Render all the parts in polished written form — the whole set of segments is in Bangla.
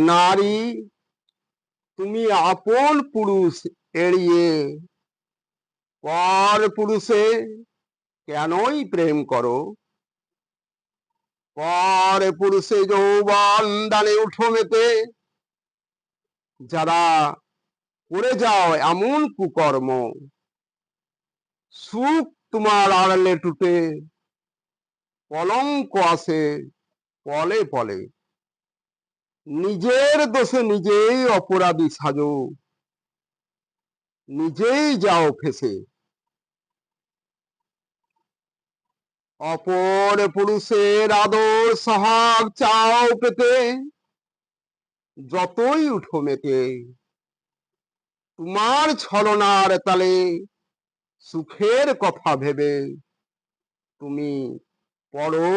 নারী, তুমি আপন পুরুষ এড়িয়ে পর পুরুষে কেনই প্রেম করো? পর পুরুষে যৌবন দানে উঠো মেতে, যারা করে যাও এমন কুকর্ম, সুখ তোমার আড়ালে টুটে কলঙ্ক আসে পলে পলে। নিজের দোষে নিজেই অপরাধী সাজো, নিজেই যাও ফেসে। অপর পুরুষের আদর সোহাগ চাও পেতে, যতই উঠো মেতে তোমার ছলনার তালে সুখের কথা ভেবে তুমি পড়ো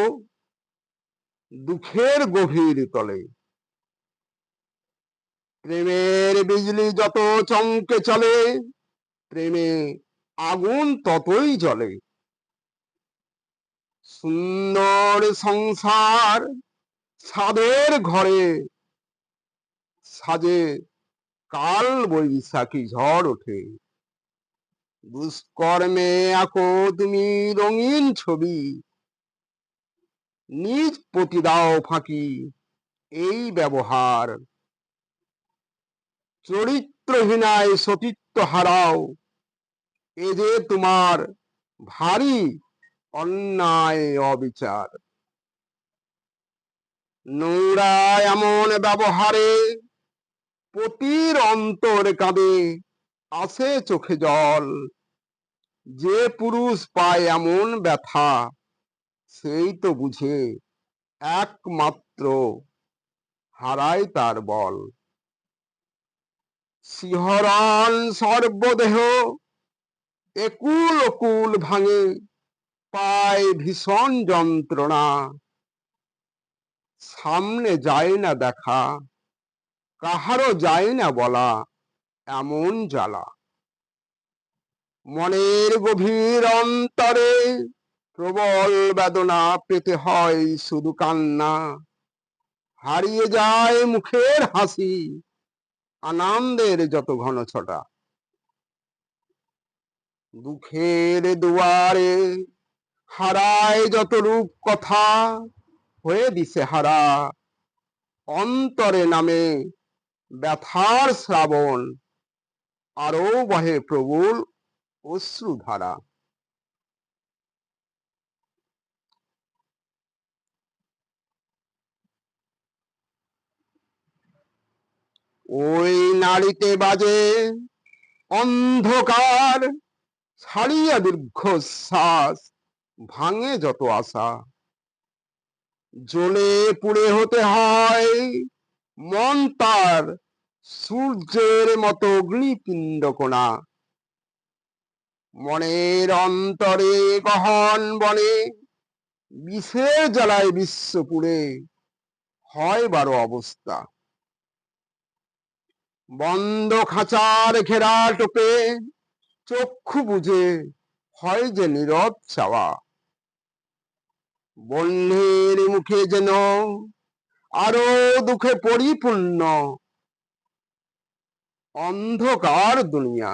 দুঃখের গভীর তলে। প্রেমের বিজলি যত চমকে চলে, প্রেমে আগুন ততই জ্বলে। সুন্দর সংসার ছাদের ঘরে সাজে কাল বৈশাখী ঝড় ওঠে। দুষ্কর্মে আঁকো তুমি রঙিন ছবি, নিজ প্রতি দাও ফাঁকি এই ব্যবহার। চরিত্রহীনায় সতীত্ব হারাও, এ যে তোমার ভারী অন্যায় অবিচার। নোংরা এমন ব্যবহারে পতির অন্তর কাঁদে, আসে চোখে জল। যে পুরুষ পায় এমন ব্যথা, সেই তো বুঝে একমাত্র হারায় তার বল। শিহরণ সর্বদেহ একুল ওকুল ভাঙে, পায় ভীষণ যন্ত্রণা। সামনে যায় না দেখা, কাহারও যায় না বলা এমন জ্বালা। মনের গভীর অন্তরে প্রবল বেদনা, পেতে হয় শুধু কান্না। হারিয়ে যায় মুখের হাসি, আনন্দের যত ঘন ছটা। দুঃখের দুয়ারে হারায় যত রূপ কথা, হয়ে দিশেহারা অন্তরে নামে ব্যথার শ্রাবণ। আরো বহে প্রবল অশ্রুধারা। ওই নাড়িতে বাজে অন্ধকার, ছাড়িয়া দীর্ঘশ্বাস, ভাঙে যত আশা। জ্বলে পুড়ে হতে হয় মন তার সূর্যের মতো অগ্নিপিণ্ড কোনা। মনের অন্তরে গহন বনে বিষের জ্বালায় বিশ্ব পুড়ে হয় বারো অবস্থা। বন্ধ খাঁচার ঘেরা টোপে চক্ষু বুঝে হয় যে নীরব চাওয়া। বন্যের মুখে যেন আরো দুঃখে পরিপূর্ণ অন্ধকার দুনিয়া।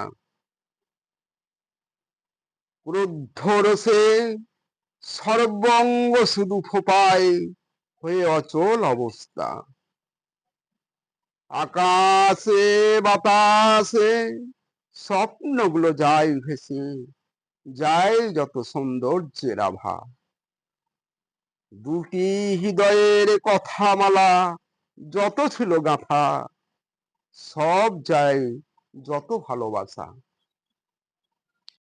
ক্রুদ্ধ রসে সর্বঙ্গ শুধু ফোপায় হয়ে অচল অবস্থা। আকাশে বাতাসে স্বপ্নগুলো যায় ভেসে, যায় যত সৌন্দর্যের আভা। দুটি হৃদয়ের কথামালা যত ছিল গাঁথা, সব যায় যত ভালোবাসা।